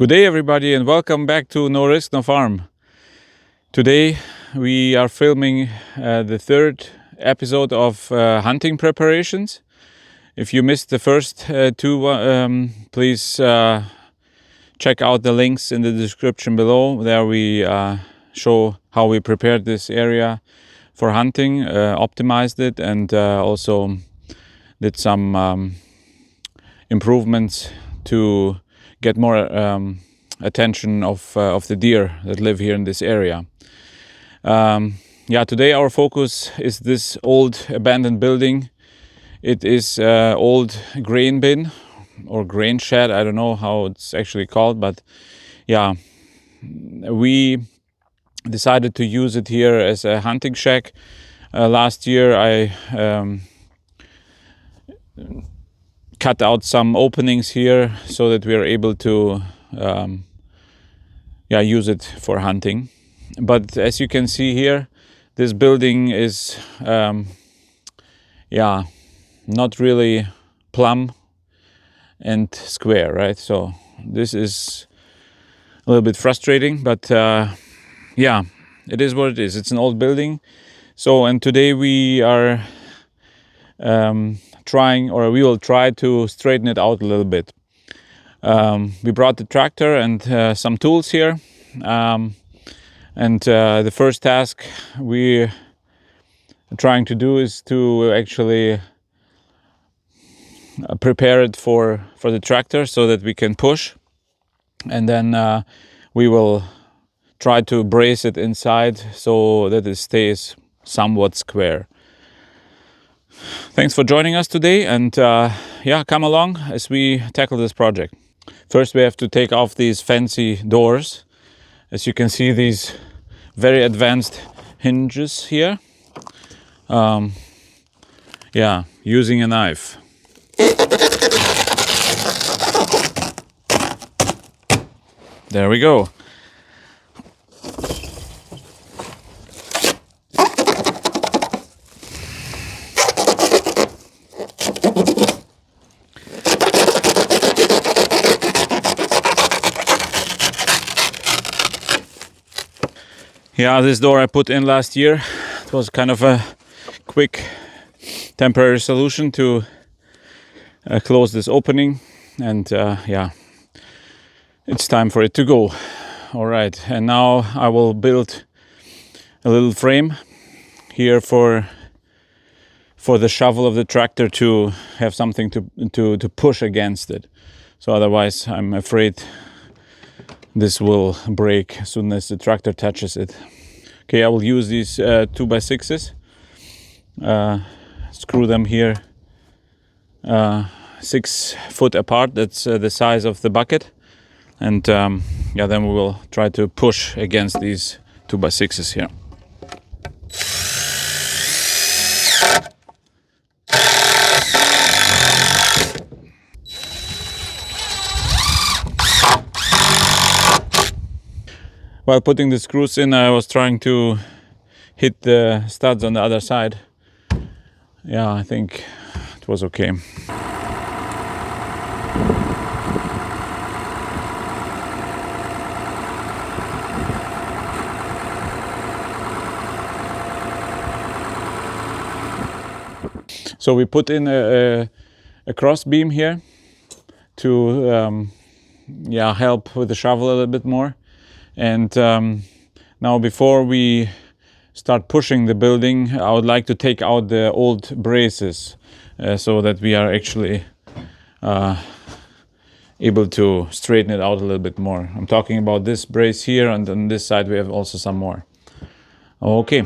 Good day everybody and welcome back to No Risk No Farm. Today we are filming the third episode of hunting preparations. If you missed the first two, please check out the links in the description below. There we show how we prepared this area for hunting, optimized it, and also did some improvements to get more attention of the deer that live here in this area. Today our focus is this old abandoned building. It is old grain bin or grain shed. I don't know how it's actually called, but yeah, we decided to use it here as a hunting shack. Last year I cut out some openings here so that we are able to use it for hunting. But as you can see here, this building is not really plumb and square, right? So this is a little bit frustrating, but it is what it is. It's an old building. So, and today we are we will try to straighten it out a little bit. We brought the tractor and some tools here, and the first task we are trying to do is to actually prepare it for the tractor so that we can push, and then we will try to brace it inside so that it stays somewhat square. Thanks for joining us today, and come along as we tackle this project. First we have to take off these fancy doors. As you can see, these very advanced hinges here. Using a knife. There we go. Yeah, this door I put in last year. It was kind of a quick temporary solution to close this opening, and it's time for it to go. All right, and now I will build a little frame here for the shovel of the tractor to have something to push against it. So otherwise I'm afraid this will break as soon as the tractor touches it. Okay, I will use these 2x6s. Screw them here 6 foot apart. That's the size of the bucket. And then we will try to push against these 2x6s here. While putting the screws in, I was trying to hit the studs on the other side. Yeah, I think it was okay. So we put in a cross beam here to help with the shovel a little bit more. And now before we start pushing the building, I would like to take out the old braces so that we are actually able to straighten it out a little bit more. I'm talking about this brace here, and on this side we have also some more. Okay.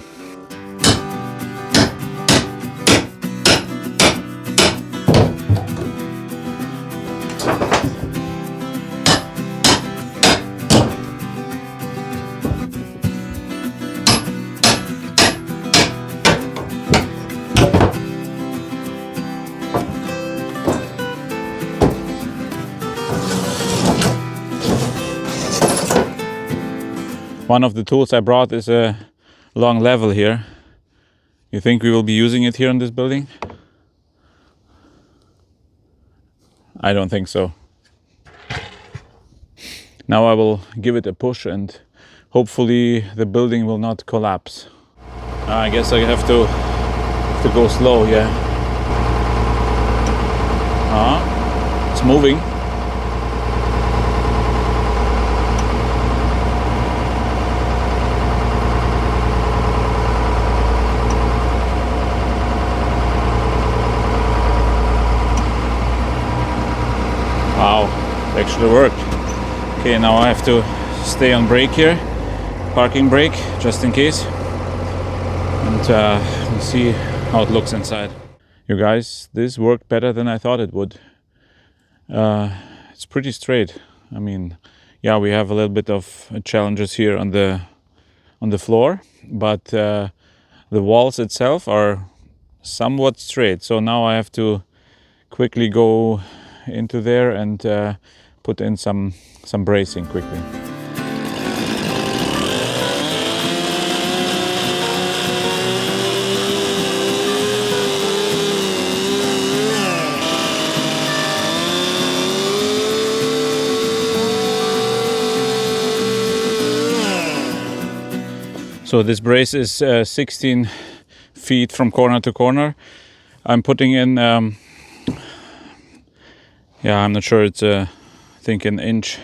One of the tools I brought is a long level here. You think we will be using it here in this building? I don't think so. Now I will give it a push and hopefully the building will not collapse. I guess I have to go slow, yeah. It's moving. Wow, it actually worked. Okay, now I have to stay on brake here, parking brake, just in case. And we'll see how it looks inside. You guys, this worked better than I thought it would. It's pretty straight. I mean, yeah, we have a little bit of challenges here on the floor, but the walls itself are somewhat straight. So now I have to quickly go into there and put in some bracing quickly. So this brace is 16 feet from corner to corner. I'm putting in, I'm not sure, it's I think an inch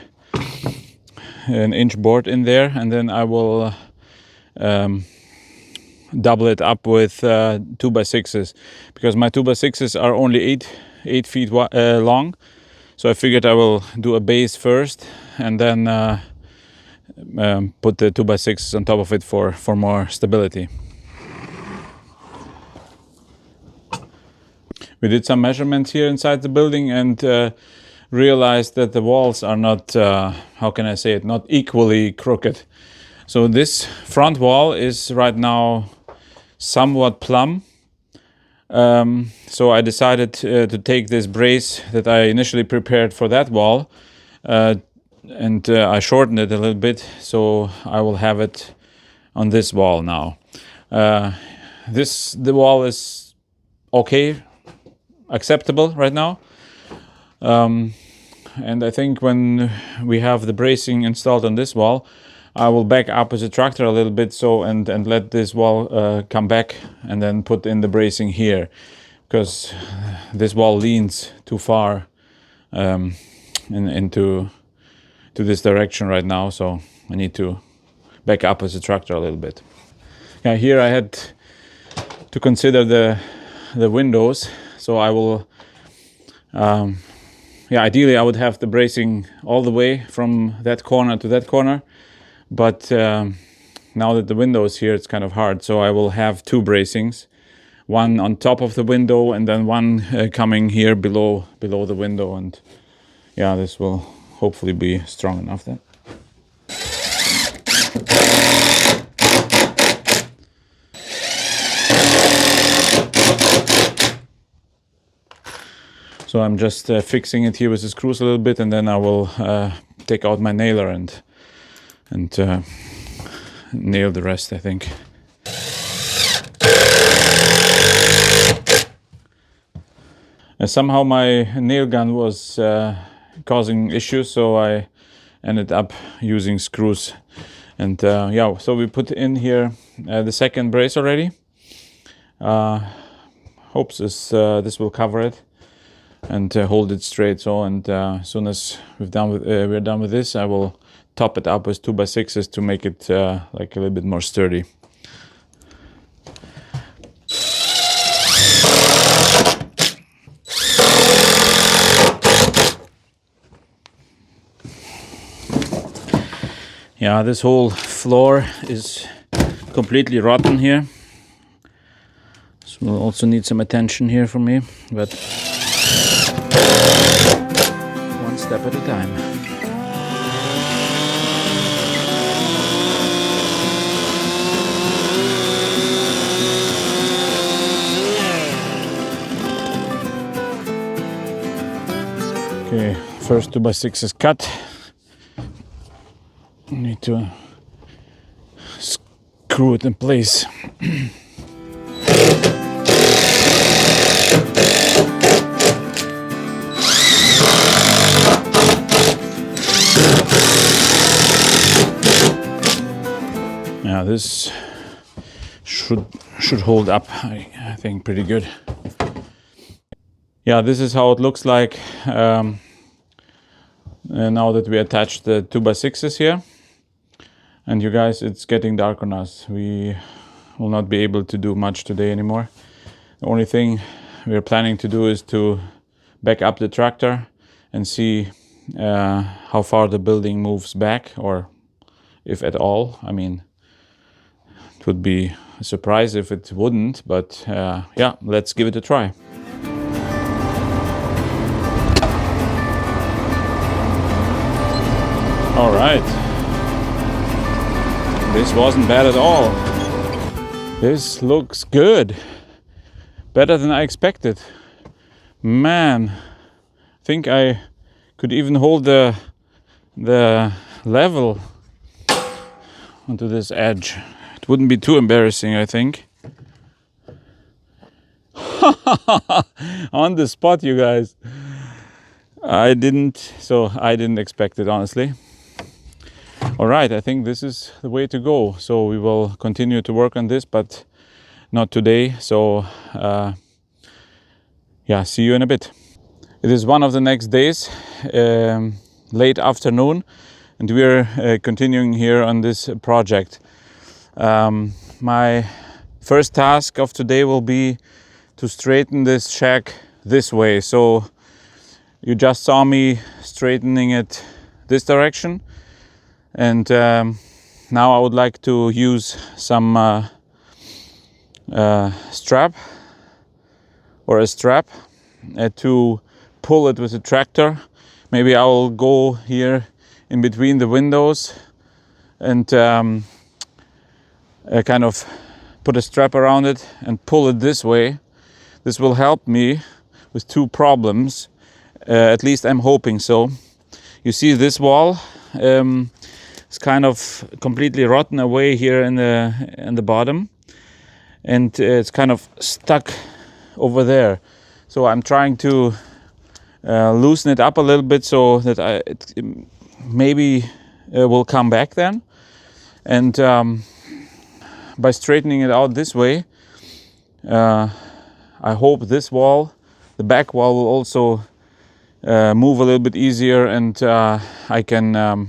board in there, and then I will double it up with 2x6s, because my 2x6s are only 8 feet long. So I figured I will do a base first and then put the 2x6s on top of it for more stability. We did some measurements here inside the building and realized that the walls are not, how can I say it, not equally crooked. So this front wall is right now somewhat plumb. So I decided to take this brace that I initially prepared for that wall and I shortened it a little bit, so I will have it on this wall now. The wall is okay, acceptable right now. And I think when we have the bracing installed on this wall, I will back up with the tractor a little bit and let this wall come back and then put in the bracing here, because this wall leans too far into this direction right now, so I need to back up with the tractor a little bit. Yeah, here I had to consider the windows, so I will ideally I would have the bracing all the way from that corner to that corner, but now that the window is here, it's kind of hard, so I will have two bracings, one on top of the window and then one coming here below the window, and yeah, this will hopefully be strong enough then. So I'm just fixing it here with the screws a little bit, and then I will take out my nailer and nail the rest, I think. Somehow my nail gun was causing issues, so I ended up using screws. And so we put in here the second brace already. Hopes this will cover it and hold it straight. So, and as soon as we're done with this, I will top it up with 2x6s to make it like a little bit more sturdy. Yeah, this whole floor is completely rotten here. This will also need some attention here from me, but one step at a time. Okay, first 2x6 is cut. Need to screw it in place. Yeah, this should hold up, I think, pretty good. Yeah, this is how it looks like now that we attached the 2x6s here. And you guys, it's getting dark on us. We will not be able to do much today anymore. The only thing we're planning to do is to back up the tractor and see how far the building moves back, or if at all. I mean, it would be a surprise if it wouldn't, but yeah, let's give it a try. All right. This wasn't bad at all. This looks good. Better than I expected. Man, I think I could even hold the level onto this edge. It wouldn't be too embarrassing, I think. On the spot, you guys. I didn't expect it, honestly. All right, I think this is the way to go. So we will continue to work on this, but not today. So yeah, see you in a bit. It is one of the next days, late afternoon, and we're continuing here on this project. My first task of today will be to straighten this shack this way. So you just saw me straightening it this direction, and now I would like to use some strap to pull it with a tractor. Maybe I will go here in between the windows and kind of put a strap around it and pull it this way. This will help me with two problems. At least I'm hoping so. You see this wall? It's kind of completely rotten away here in the bottom, and it's kind of stuck over there. So I'm trying to loosen it up a little bit so that it maybe will come back then. And by straightening it out this way, I hope this wall, the back wall, will also move a little bit easier, and I can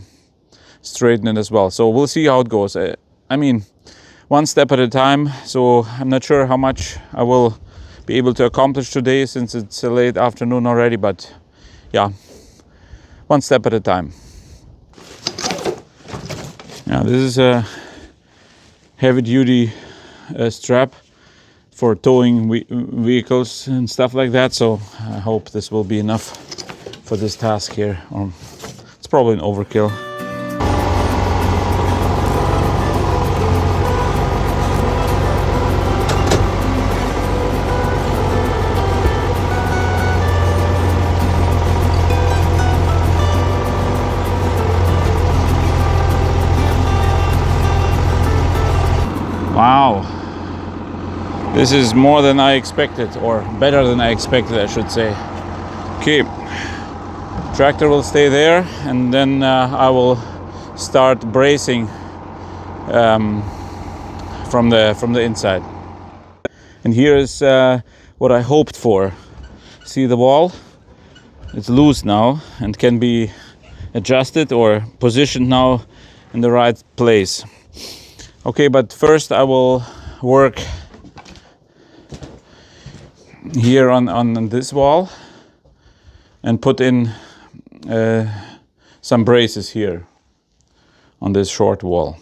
straighten it as well. So we'll see how it goes. I mean, one step at a time. So I'm not sure how much I will be able to accomplish today, since it's a late afternoon already, but yeah, one step at a time. Yeah, this is a heavy duty strap for towing vehicles and stuff like that, so I hope this will be enough for this task here. It's probably an overkill. Wow, this is more than I expected, or better than I expected, I should say. Okay, tractor will stay there, and then I will start bracing from the inside. And here is what I hoped for. See the wall? It's loose now and can be adjusted or positioned now in the right place. Okay, but first I will work here on this wall and put in some braces here on this short wall.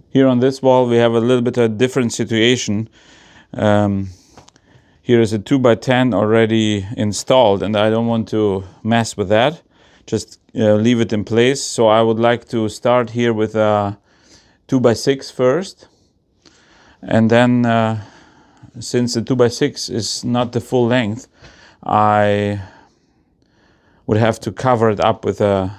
Here on this wall we have a little bit of a different situation. Here is a 2x10 already installed, and I don't want to mess with that. Just leave it in place. So I would like to start here with a 2x6 first, and then since the 2x6 is not the full length, I would have to cover it up with a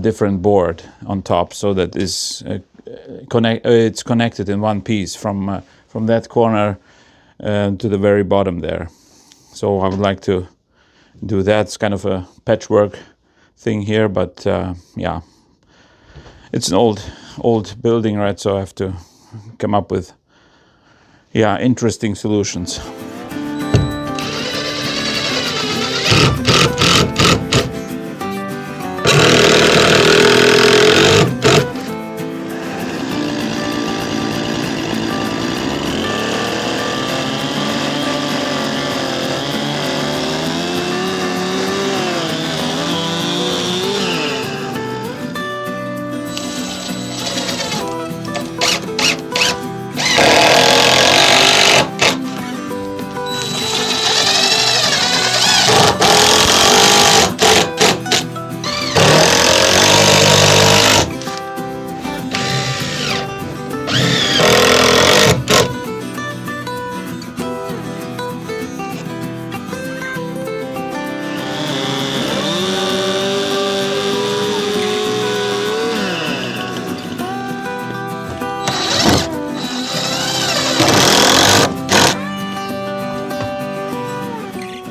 different board on top, so that is it's connected in one piece from that corner to the very bottom there. So I would like to do that. It's kind of a patchwork thing here, but yeah. it's an old building, right? So I have to come up with interesting solutions.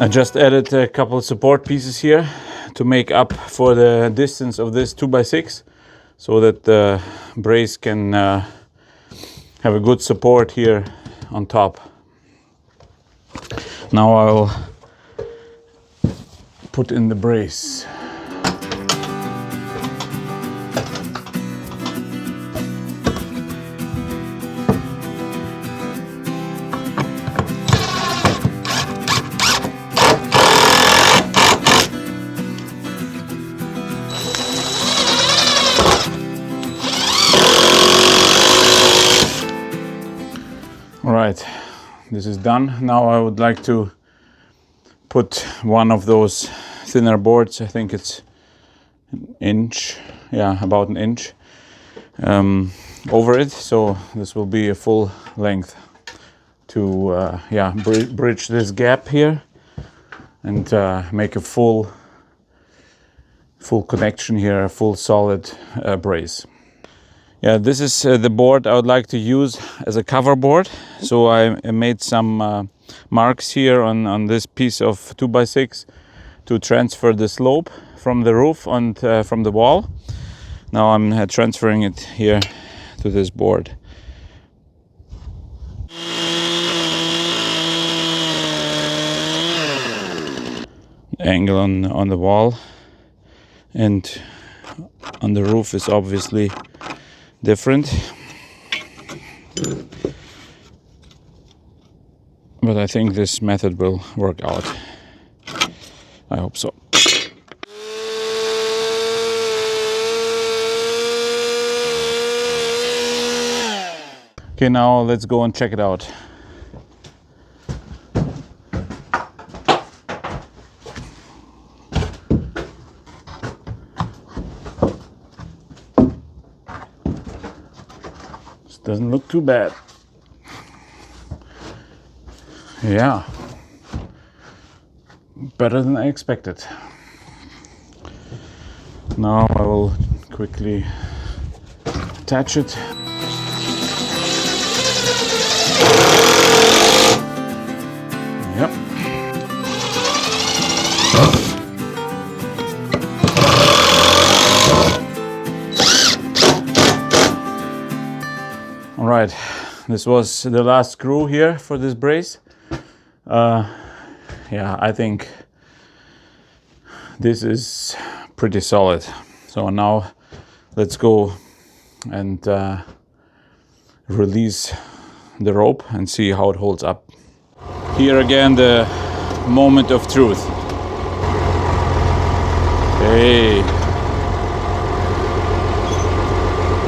I just added a couple of support pieces here to make up for the distance of this 2x6, so that the brace can have a good support here on top. Now I'll put in the brace. Alright, this is done. Now I would like to put one of those thinner boards, I think it's an inch, about an inch, over it. So this will be a full length to bridge this gap here and make a full connection here, a full solid brace. Yeah, this is the board I would like to use as a cover board. So I made some marks here on this piece of 2x6 to transfer the slope from the roof and from the wall. Now I'm transferring it here to this board. Angle on the wall and on the roof is obviously different, but I think this method will work out. I hope so. Okay, now let's go and check it out. Doesn't look too bad. Yeah, better than I expected. Now I will quickly attach it. Yep. All right, this was the last screw here for this brace. I think this is pretty solid. So now let's go and release the rope and see how it holds up. Here again, the moment of truth. Hey,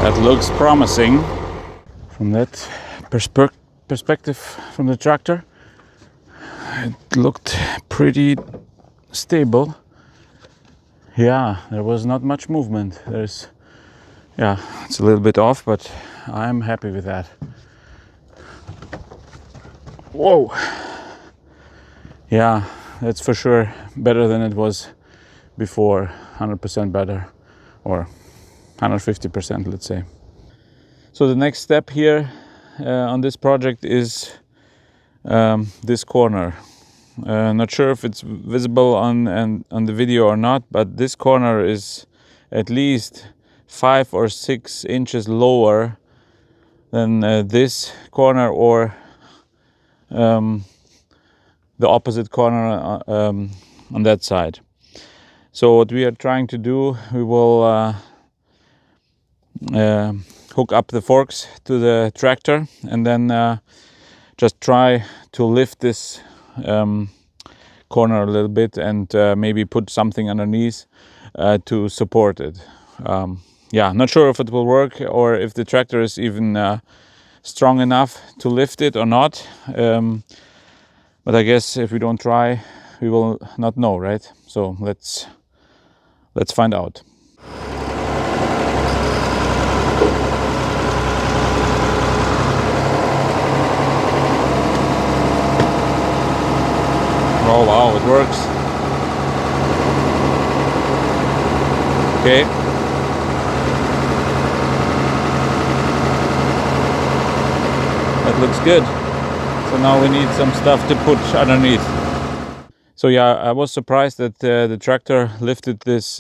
that looks promising. From that perspective from the tractor, it looked pretty stable. Yeah, there was not much movement. It's a little bit off, but I'm happy with that. Whoa! Yeah, that's for sure better than it was before. 100% better, or 150%, let's say. So the next step here on this project is this corner. Not sure if it's visible on the video or not, but this corner is at least 5 or 6 inches lower than this corner or the opposite corner on that side. So what we are trying to do, we will hook up the forks to the tractor and then just try to lift this corner a little bit and maybe put something underneath to support it. Yeah, not sure if it will work or if the tractor is even strong enough to lift it or not. But I guess if we don't try, we will not know, right? So let's find out. Oh wow, it works. Okay. That looks good. So now we need some stuff to put underneath. So yeah, I was surprised that the tractor lifted this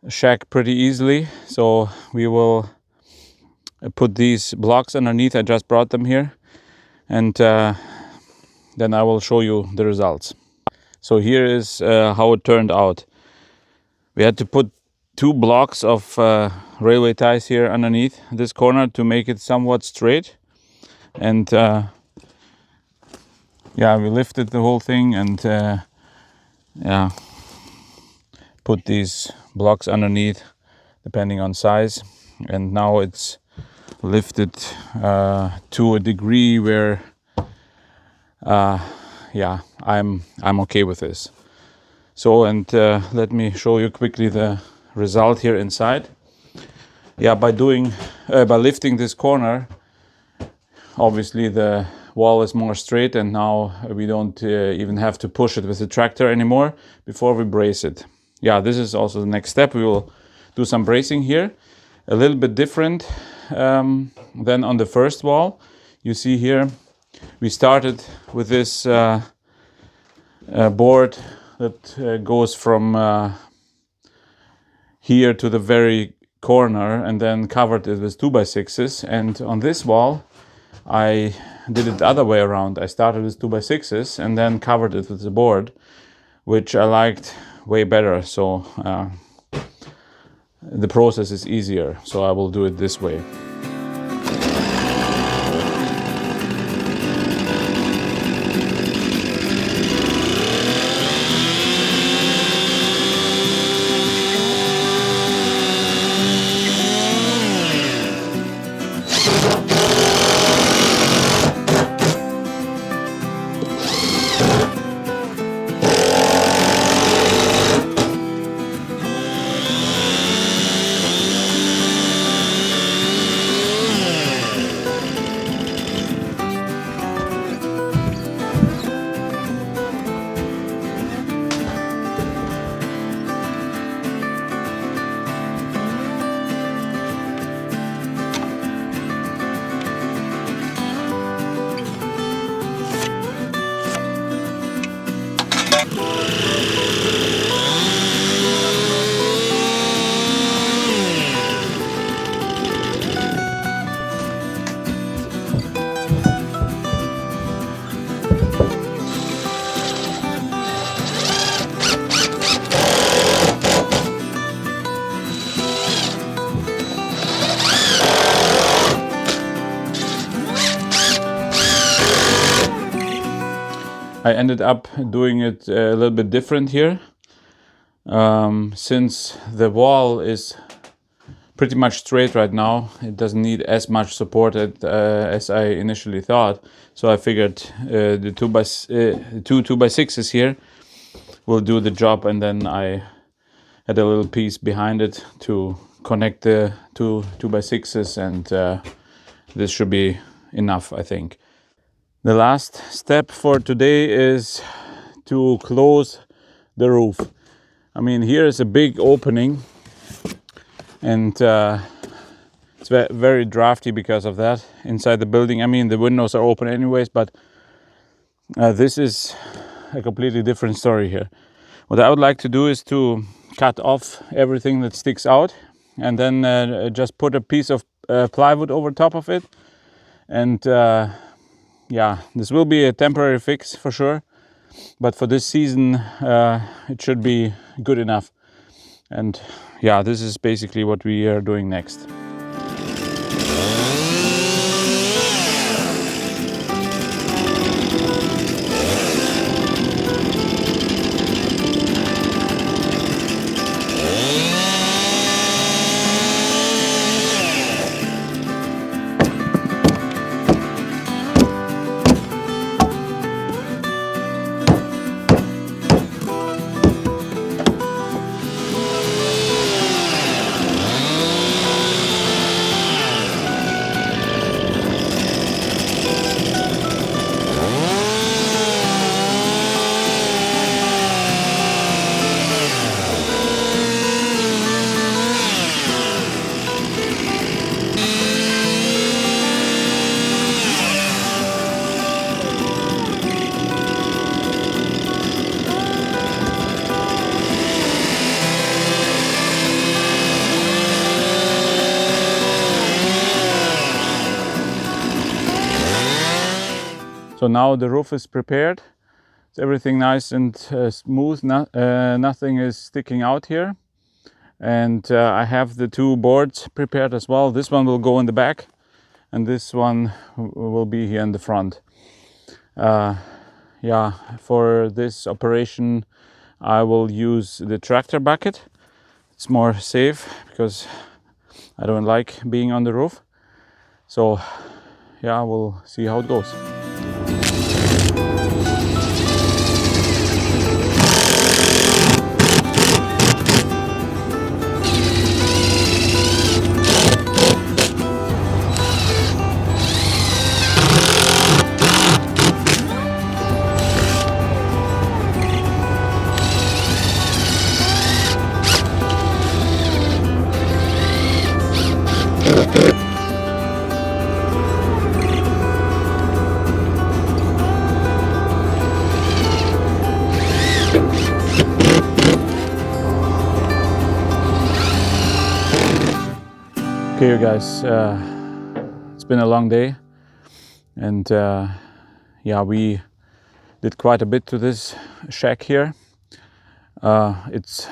shack pretty easily. So we will put these blocks underneath. I just brought them here, and then I will show you the results. So here is how it turned out. We had to put 2 blocks of railway ties here underneath this corner to make it somewhat straight. And yeah, we lifted the whole thing and yeah, put these blocks underneath depending on size. And now it's lifted to a degree where yeah, I'm okay with this. So, and let me show you quickly the result here inside. Yeah, by lifting this corner, obviously the wall is more straight, and now we don't even have to push it with the tractor anymore before we brace it. Yeah, this is also the next step. We will do some bracing here, a little bit different than on the first wall. You see here, we started with this board that goes from here to the very corner and then covered it with 2x6s. And on this wall, I did it the other way around. I started with 2x6s and then covered it with the board, which I liked way better. So the process is easier. So I will do it this way. I ended up doing it a little bit different here. Since the wall is pretty much straight right now, it doesn't need as much support as I initially thought. So I figured the 2x6s here will do the job, and then I had a little piece behind it to connect the 2x6s, and this should be enough, I think. The last step for today is to close the roof. I mean, here is a big opening, and it's very drafty because of that inside the building. I mean, the windows are open anyways, but this is a completely different story here. What I would like to do is to cut off everything that sticks out and then just put a piece of plywood over top of it. And yeah, this will be a temporary fix for sure, but for this season it should be good enough. And yeah, this is basically what we are doing next. So now the roof is prepared. It's everything nice and smooth. Nothing is sticking out here. And I have the two boards prepared as well. This one will go in the back, and this one will be here in the front. Yeah, for this operation I will use the tractor bucket. It's more safe because I don't like being on the roof. So yeah, we'll see how it goes. Okay, you guys, it's been a long day, and yeah, we did quite a bit to this shack here. It's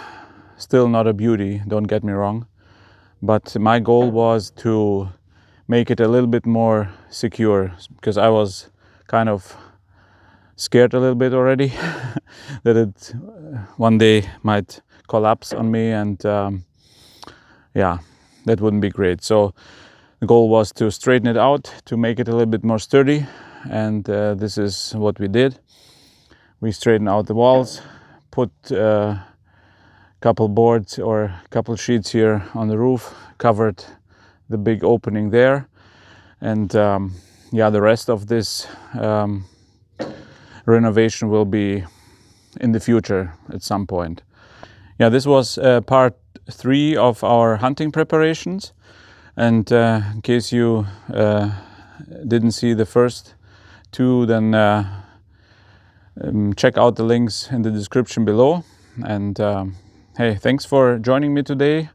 still not a beauty, don't get me wrong, but my goal was to make it a little bit more secure, because I was kind of scared a little bit already that it one day might collapse on me, and yeah, that wouldn't be great. So the goal was to straighten it out, to make it a little bit more sturdy, and this is what we did. We straightened out the walls, put a couple boards or a couple sheets here on the roof, covered the big opening there, and yeah, the rest of this renovation will be in the future at some point. Yeah, this was part 3 of our hunting preparations, and in case you didn't see the first 2, then check out the links in the description below. And hey, thanks for joining me today,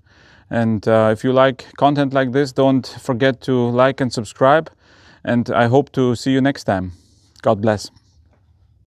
and if you like content like this, don't forget to like and subscribe, and I hope to see you next time. God bless.